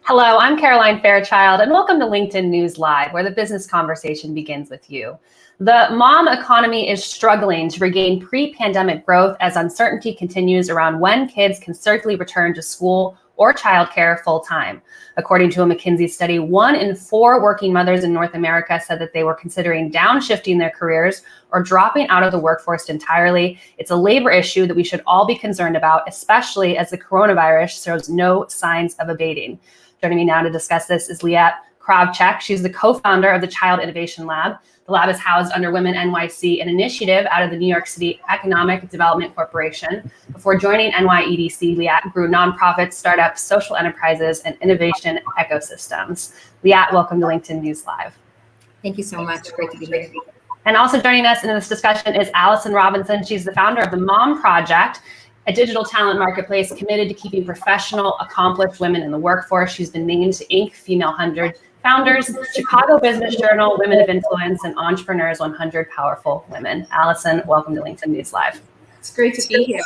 Hello, I'm Caroline Fairchild, and welcome to LinkedIn News Live, where the business conversation begins with you. The mom economy is struggling to regain pre-pandemic growth as uncertainty continues around when kids can safely return to school or childcare full-time. According to a McKinsey study, 1 in 4 working mothers in North America said that they were considering downshifting their careers or dropping out of the workforce entirely. It's a labor issue that we should all be concerned about, especially as the coronavirus shows no signs of abating. Joining me now to discuss this is Liat Kravchuk. She's the co-founder of the Child Innovation Lab. The lab is housed under Women NYC, an initiative out of the New York City Economic Development Corporation. Before joining NYEDC, Liat grew nonprofits, startups, social enterprises, and innovation ecosystems. Liat, welcome to LinkedIn News Live. Thank you so much. Great to be here. And also joining us in this discussion is Allison Robinson. She's the founder of the Mom Project, a digital talent marketplace committed to keeping professional, accomplished women in the workforce. She's been named to Inc. Female 100 Founders, Chicago Business Journal, Women of Influence, and Entrepreneurs 100 Powerful Women. Allison, welcome to LinkedIn News Live. It's great to be here.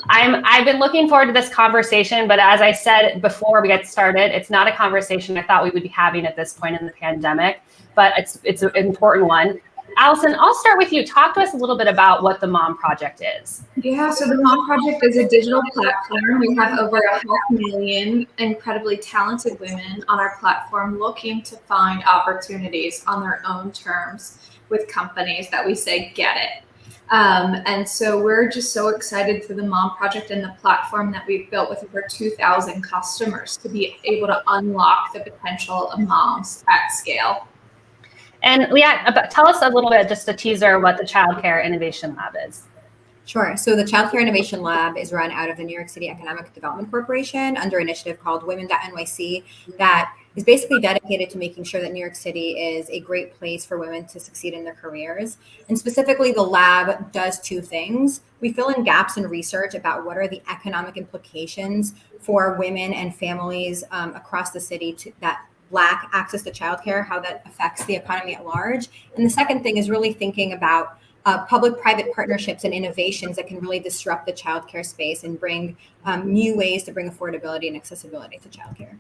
I've been looking forward to this conversation, but as I said before we get started, it's not a conversation I thought we would be having at this point in the pandemic, but it's an important one. Allison, I'll start with you. Talk to us a little bit about what the Mom Project is. Yeah, so the Mom Project is a digital platform. We have over 500,000 incredibly talented women on our platform looking to find opportunities on their own terms with companies that we say get it. And so we're just so excited for the Mom Project and the platform that we've built with over 2,000 customers to be able to unlock the potential of moms at scale. And Liat, tell us a little bit, just a teaser, what the Child Care Innovation Lab is. Sure. So the Child Care Innovation Lab is run out of the New York City Economic Development Corporation under an initiative called Women.NYC that is basically dedicated to making sure that New York City is a great place for women to succeed in their careers. And specifically, the lab does 2 things. We fill in gaps in research about what are the economic implications for women and families across the city that lack access to childcare, how that affects the economy at large. And the second thing is really thinking about public-private partnerships and innovations that can really disrupt the childcare space and bring new ways to bring affordability and accessibility to childcare.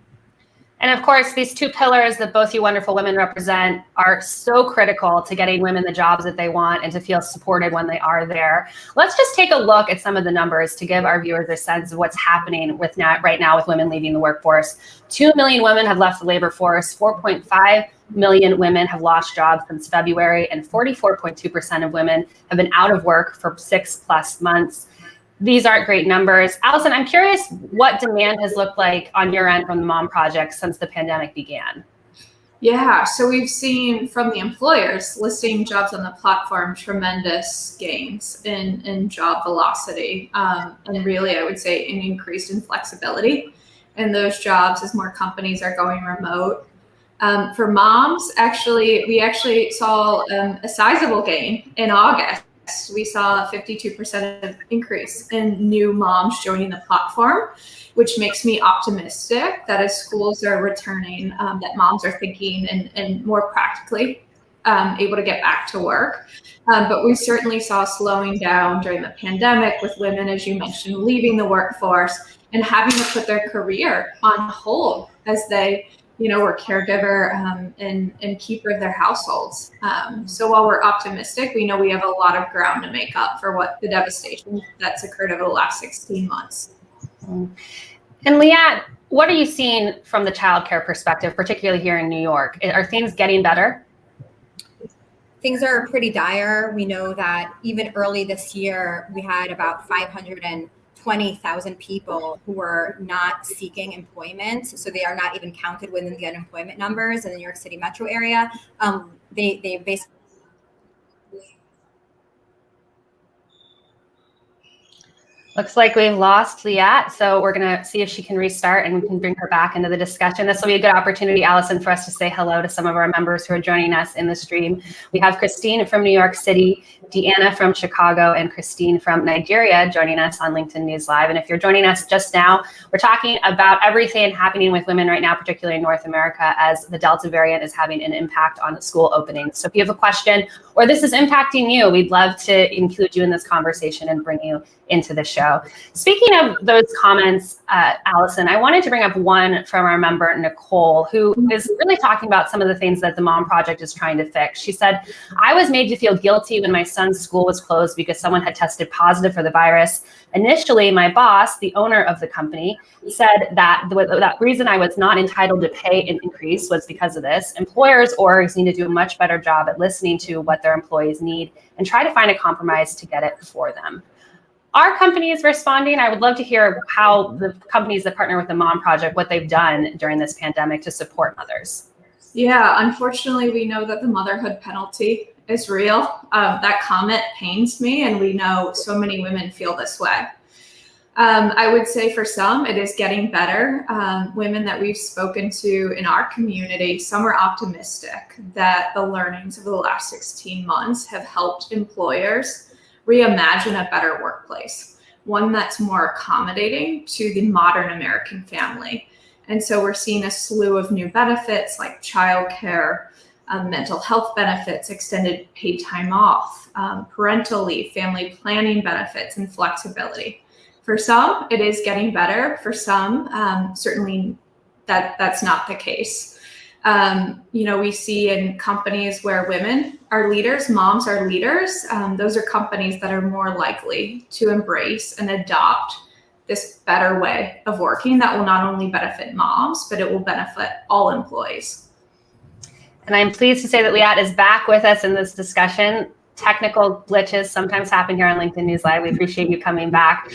And of course, these 2 pillars that both you wonderful women represent are so critical to getting women the jobs that they want and to feel supported when they are there. Let's just take a look at some of the numbers to give our viewers a sense of what's happening right now with women leaving the workforce. 2 million women have left the labor force, 4.5 million women have lost jobs since February, and 44.2% of women have been out of work for 6+ months. These aren't great numbers. Allison, I'm curious what demand has looked like on your end from the Mom Project since the pandemic began. Yeah, so we've seen from the employers listing jobs on the platform tremendous gains in job velocity, and really I would say an increase in flexibility in those jobs as more companies are going remote. For moms, we actually saw a sizable gain in August. We saw a 52% increase in new moms joining the platform, which makes me optimistic that as schools are returning, that moms are thinking and more practically able to get back to work. But we certainly saw slowing down during the pandemic with women, as you mentioned, leaving the workforce and having to put their career on hold as they were caregiver and keeper of their households. So while we're optimistic, we know we have a lot of ground to make up for what the devastation that's occurred over the last 16 months. And Liat, what are you seeing from the childcare perspective, particularly here in New York? Are things getting better? Things are pretty dire. We know that even early this year, we had about 520,000 people who were not seeking employment. So they are not even counted within the unemployment numbers in the New York City metro area. They basically. Looks like we've lost Liat, so we're going to see if she can restart and we can bring her back into the discussion. This will be a good opportunity, Allison, for us to say hello to some of our members who are joining us in the stream. We have Christine from New York City, Deanna from Chicago, and Christine from Nigeria joining us on LinkedIn News Live. And if you're joining us just now, we're talking about everything happening with women right now, particularly in North America, as the Delta variant is having an impact on school openings. So if you have a question or this is impacting you, we'd love to include you in this conversation and bring you into the show. show. Speaking of those comments, Allison, I wanted to bring up one from our member, Nicole, who is really talking about some of the things that the Mom Project is trying to fix. She said, I was made to feel guilty when my son's school was closed because someone had tested positive for the virus. Initially, my boss, the owner of the company, said that that reason I was not entitled to pay an increase was because of this. Employers, orgs need to do a much better job at listening to what their employees need and try to find a compromise to get it for them. Are companies responding? I would love to hear how the companies that partner with the Mom Project, what they've done during this pandemic to support mothers. Yeah, unfortunately, we know that the motherhood penalty is real. That comment pains me, and we know so many women feel this way. I would say for some, it is getting better. Women that we've spoken to in our community, some are optimistic that the learnings of the last 16 months have helped employers reimagine a better workplace, one that's more accommodating to the modern American family. And so we're seeing a slew of new benefits like childcare, mental health benefits, extended paid time off, parental leave, family planning benefits, and flexibility. For some, it is getting better. For some, certainly that's not the case. We see in companies where women are leaders, moms are leaders, those are companies that are more likely to embrace and adopt this better way of working that will not only benefit moms, but it will benefit all employees. And I'm pleased to say that Liat is back with us in this discussion. Technical glitches sometimes happen here on LinkedIn News Live. We appreciate you coming back.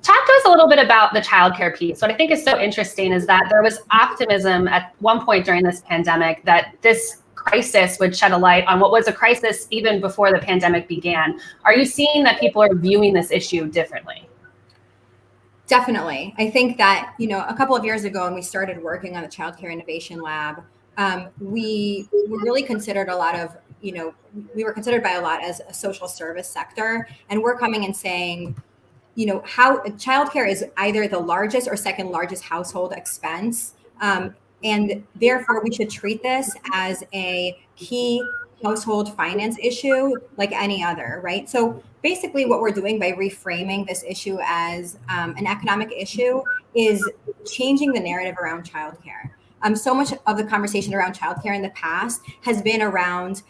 Talk to us a little bit about the childcare piece. What I think is so interesting is that there was optimism at one point during this pandemic that this crisis would shed a light on what was a crisis even before the pandemic began. Are you seeing that people are viewing this issue differently? Definitely. I think that, a couple of years ago when we started working on the Childcare Innovation Lab, we were really considered we were considered by a lot as a social service sector. And we're coming and saying, how childcare is either the largest or second largest household expense. And therefore, we should treat this as a key household finance issue like any other, right? So basically what we're doing by reframing this issue as an economic issue is changing the narrative around childcare. So much of the conversation around childcare in the past has been around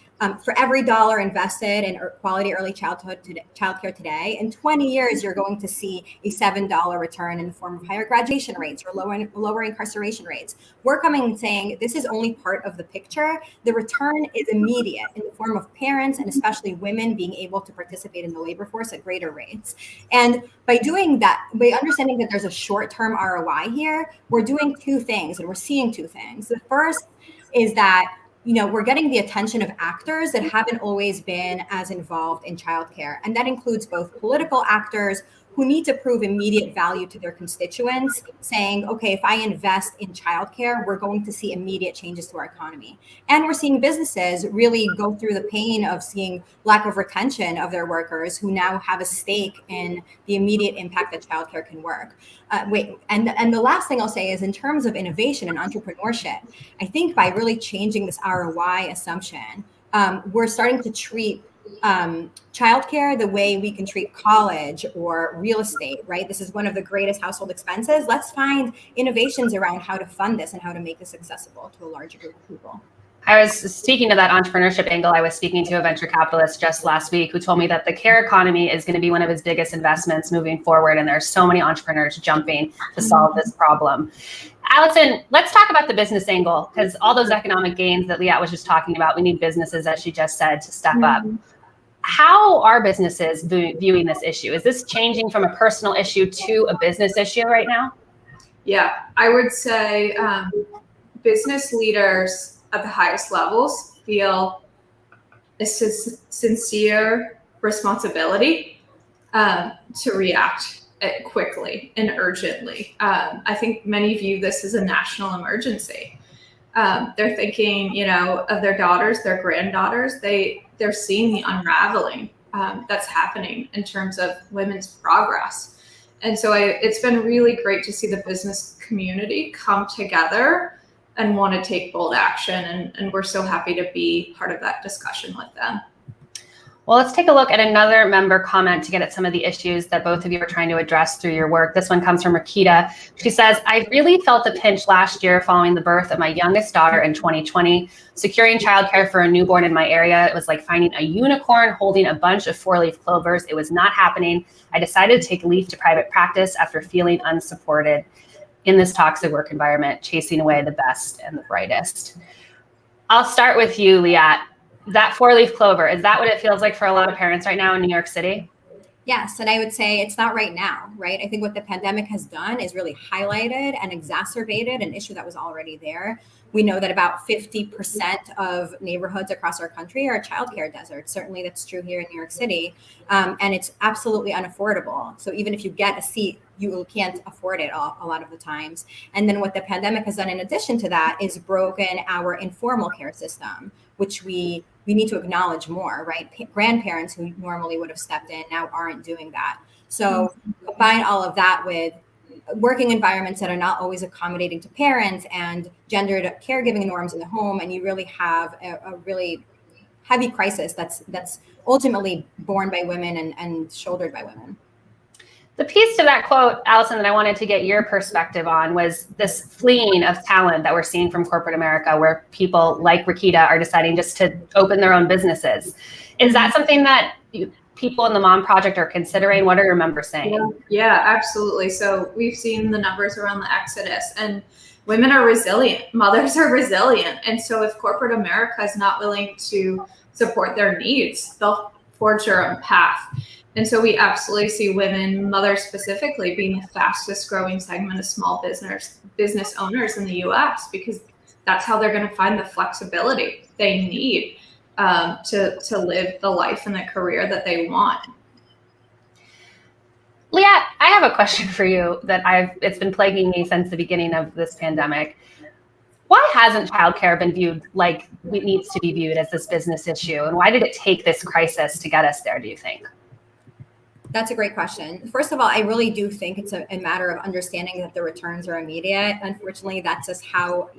for every dollar invested in quality early childcare today, in 20 years, you're going to see a $7 return in the form of higher graduation rates or lower incarceration rates. We're coming and saying this is only part of the picture. The return is immediate in the form of parents and especially women being able to participate in the labor force at greater rates. And by doing that, by understanding that there's a short-term ROI here, we're doing two things and we're seeing two things. The first is that we're getting the attention of actors that haven't always been as involved in childcare. And that includes both political actors who need to prove immediate value to their constituents, saying, okay, if I invest in childcare, we're going to see immediate changes to our economy. And we're seeing businesses really go through the pain of seeing lack of retention of their workers who now have a stake in the immediate impact that childcare can work. And the last thing I'll say is in terms of innovation and entrepreneurship, I think by really changing this ROI assumption, we're starting to treat childcare the way we can treat college or real estate, right? This is one of the greatest household expenses. Let's find innovations around how to fund this and how to make this accessible to a larger group of people. I was speaking to that entrepreneurship angle. I was speaking to a venture capitalist just last week who told me that the care economy is going to be one of his biggest investments moving forward. And there's so many entrepreneurs jumping to solve this problem. Allison, let's talk about the business angle, because all those economic gains that Liat was just talking about, we need businesses, as she just said, to step up. How are businesses viewing this issue? Is this changing from a personal issue to a business issue right now? Yeah, I would say business leaders at the highest levels feel a sincere responsibility to react quickly and urgently. I think many view this as a national emergency. They're thinking, of their daughters, their granddaughters. They're seeing the unraveling that's happening in terms of women's progress. And so it's been really great to see the business community come together and want to take bold action. And we're so happy to be part of that discussion with them. Well, let's take a look at another member comment to get at some of the issues that both of you are trying to address through your work. This one comes from Rakita. She says, I really felt a pinch last year following the birth of my youngest daughter in 2020. Securing childcare for a newborn in my area, it was like finding a unicorn holding a bunch of 4-leaf clovers. It was not happening. I decided to take leave to private practice after feeling unsupported in this toxic work environment, chasing away the best and the brightest. I'll start with you, Liat. That 4-leaf clover, is that what it feels like for a lot of parents right now in New York City? Yes, and I would say it's not right now, right? I think what the pandemic has done is really highlighted and exacerbated an issue that was already there. We know that about 50% of neighborhoods across our country are childcare deserts. Certainly that's true here in New York City. And it's absolutely unaffordable. So even if you get a seat, you can't afford it a lot of the times. And then what the pandemic has done in addition to that is broken our informal care system, which we need to acknowledge more, right? Grandparents who normally would have stepped in now aren't doing that. So combine all of that with working environments that are not always accommodating to parents and gendered caregiving norms in the home, and you really have a really heavy crisis that's ultimately borne by women and shouldered by women. The piece to that quote, Allison, that I wanted to get your perspective on was this fleeing of talent that we're seeing from corporate America, where people like Rakita are deciding just to open their own businesses. Is that something that people in the Mom Project are considering? What are your members saying? Yeah, absolutely. So we've seen the numbers around the exodus, and women are resilient. Mothers are resilient. And so if corporate America is not willing to support their needs, they'll forge their own path. And so we absolutely see women, mothers specifically, being the fastest growing segment of small business owners in the US, because that's how they're going to find the flexibility they need to live the life and the career that they want. Liat, I have a question for you that it's been plaguing me since the beginning of this pandemic. Why hasn't childcare been viewed like it needs to be viewed as this business issue? And why did it take this crisis to get us there, do you think? That's a great question. First of all, I really do think it's a matter of understanding that the returns are immediate. Unfortunately, that's just how,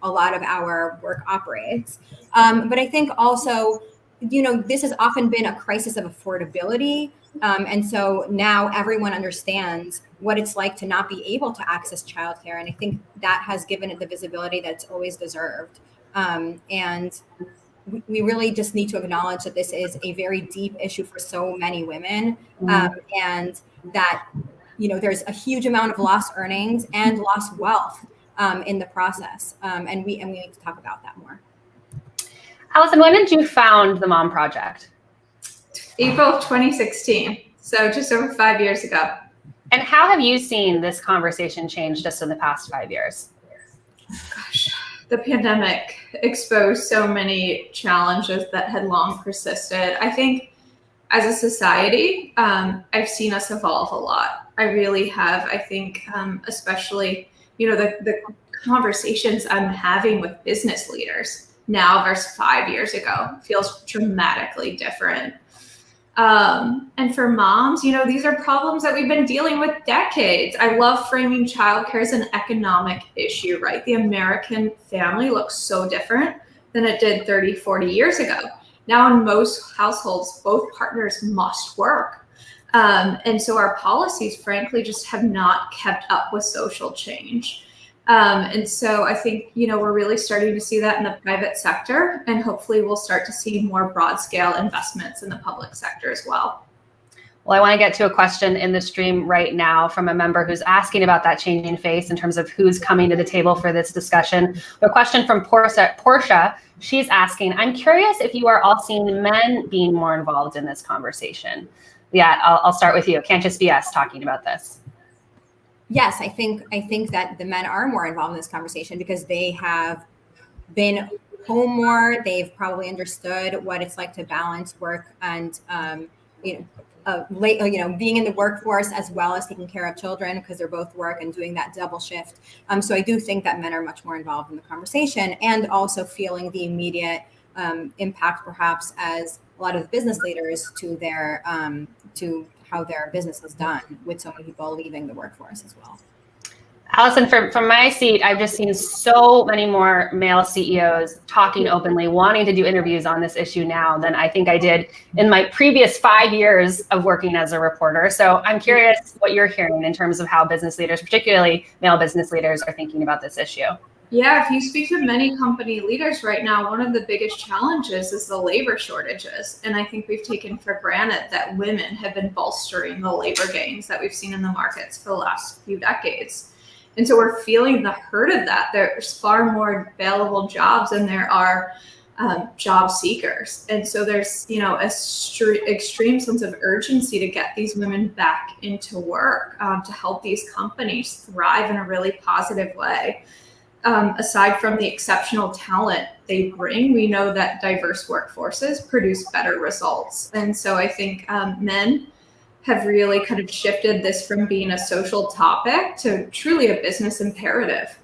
a lot of our work operates. But I think also, this has often been a crisis of affordability. And so now everyone understands what it's like to not be able to access childcare. And I think that has given it the visibility that's always deserved. And we really just need to acknowledge that this is a very deep issue for so many women, and that there's a huge amount of lost earnings and lost wealth in the process, and we need to talk about that more. Allison, when did you found the Mom Project? April of 2016, so just over 5 years ago. And how have you seen this conversation change just in the past 5 years? Gosh, the pandemic exposed so many challenges that had long persisted. I think as a society, I've seen us evolve a lot. I really have. I think especially, the conversations I'm having with business leaders now versus 5 years ago feels dramatically different. And for moms, these are problems that we've been dealing with decades. I love framing childcare as an economic issue, right? The American family looks so different than it did 30, 40 years ago. Now in most households, both partners must work. And so our policies, frankly, just have not kept up with social change. And so I think, we're really starting to see that in the private sector, and hopefully we'll start to see more broad scale investments in the public sector as well. Well, I want to get to a question in the stream right now from a member who's asking about that changing face in terms of who's coming to the table for this discussion. A question from Portia. She's asking, I'm curious if you are all seeing men being more involved in this conversation. Yeah, I'll start with you. It can't just be us talking about this. Yes, I think that the men are more involved in this conversation because they have been home more. They've probably understood what it's like to balance work and being in the workforce as well as taking care of children, because they're both work and doing that double shift. So I do think that men are much more involved in the conversation, and also feeling the immediate impact, perhaps, as a lot of the business leaders to their to how their business is done, with so many people leaving the workforce as well. Allison, from my seat, I've just seen so many more male CEOs talking openly, wanting to do interviews on this issue now than I think I did in my previous 5 years of working as a reporter. So I'm curious what you're hearing in terms of how business leaders, particularly male business leaders, are thinking about this issue. Yeah, if you speak to many company leaders right now, one of the biggest challenges is the labor shortages. And I think we've taken for granted that women have been bolstering the labor gains that we've seen in the markets for the last few decades. And so we're feeling the hurt of that. There's far more available jobs than there are job seekers. And so there's, extreme sense of urgency to get these women back into work, to help these companies thrive in a really positive way. Aside from the exceptional talent they bring, we know that diverse workforces produce better results. And so I think men have really kind of shifted this from being a social topic to truly a business imperative.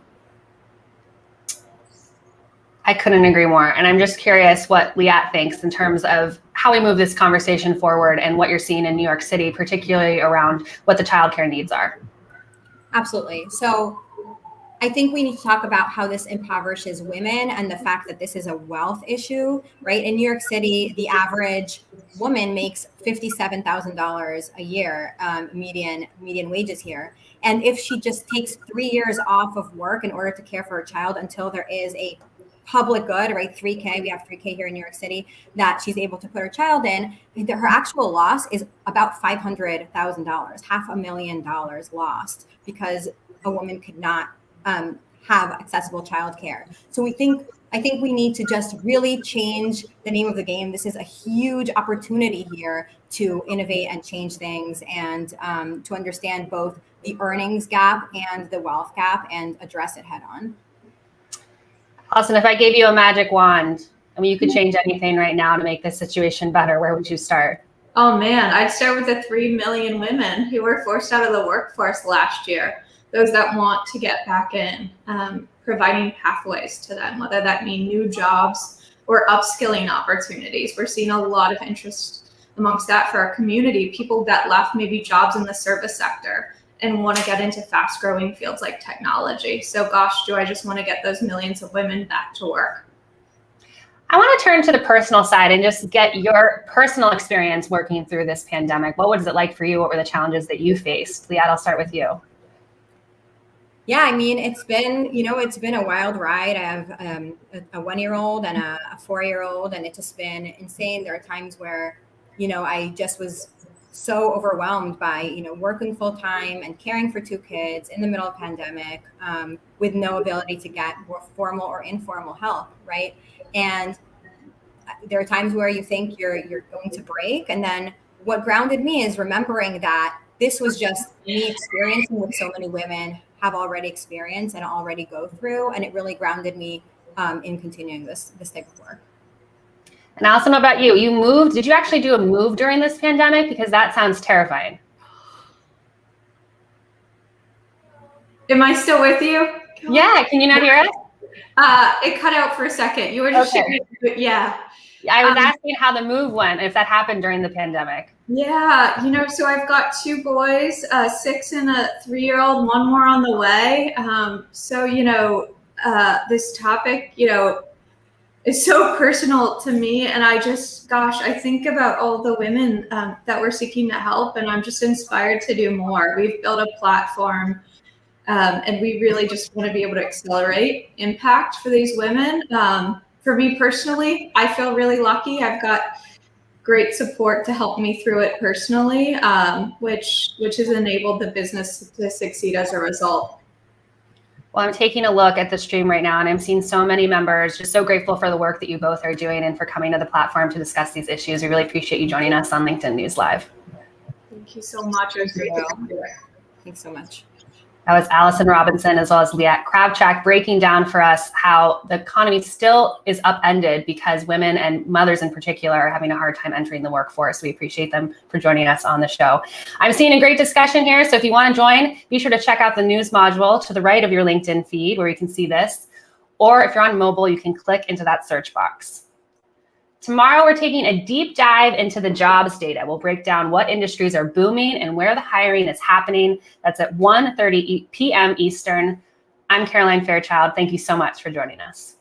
I couldn't agree more. And I'm just curious what Liat thinks in terms of how we move this conversation forward and what you're seeing in New York City, particularly around what the childcare needs are. Absolutely. So I think we need to talk about how this impoverishes women and the fact that this is a wealth issue, right? In New York City, the average woman makes $57,000 a year, median wages here. And if she just takes 3 years off of work in order to care for her child until there is a public good, right? 3K, we have 3K here in New York City, that she's able to put her child in, her actual loss is about $500,000, $500,000 lost because a woman could not have accessible childcare. So I think we need to just really change the name of the game. This is a huge opportunity here to innovate and change things and to understand both the earnings gap and the wealth gap and address it head on. Allison, if I gave you a magic wand, you could change anything right now to make this situation better, where would you start? Oh man, I'd start with the 3 million women who were forced out of the workforce last year. Those that want to get back in, providing pathways to them, whether that mean new jobs or upskilling opportunities. We're seeing a lot of interest amongst that for our community, people that left maybe jobs in the service sector and want to get into fast growing fields like technology. So gosh, do I just want to get those millions of women back to work. I want to turn to the personal side and just get your personal experience working through this pandemic. What was it like for you? What were the challenges that you faced? Liat, I'll start with you. Yeah, I mean, it's been a wild ride. I have a 1-year-old and a 4-year-old, and it's just been insane. There are times where, I just was so overwhelmed by, working full time and caring for 2 kids in the middle of pandemic, with no ability to get more formal or informal help, right? And there are times where you think you're going to break, and then what grounded me is remembering that this was just me experiencing what so many women have already experienced and already go through. And it really grounded me in continuing this type of work. And Allison, what about you? You moved. Did you actually do a move during this pandemic? Because that sounds terrifying. Am I still with you? Yeah, can you not hear us? It cut out for a second. You were just sharing, yeah. I was asking how the move went, if that happened during the pandemic. Yeah, so I've got 2 boys, a 6 and a 3-year-old, 1 more on the way. This topic, is so personal to me. And I think about all the women that we're seeking to help, and I'm just inspired to do more. We've built a platform, and we really just want to be able to accelerate impact for these women. For me personally, I feel really lucky. I've got great support to help me through it personally, which has enabled the business to succeed as a result. Well, I'm taking a look at the stream right now, and I'm seeing so many members. Just so grateful for the work that you both are doing and for coming to the platform to discuss these issues. We really appreciate you joining us on LinkedIn News Live. Thank you so much. It was great to be here. Thanks so much. That was Allison Robinson as well as Liat Kravchak breaking down for us how the economy still is upended because women and mothers in particular are having a hard time entering the workforce. We appreciate them for joining us on the show. I'm seeing a great discussion here. So if you want to join, be sure to check out the news module to the right of your LinkedIn feed where you can see this. Or if you're on mobile, you can click into that search box. Tomorrow, we're taking a deep dive into the jobs data. We'll break down what industries are booming and where the hiring is happening. That's at 1:30 p.m. Eastern. I'm Caroline Fairchild. Thank you so much for joining us.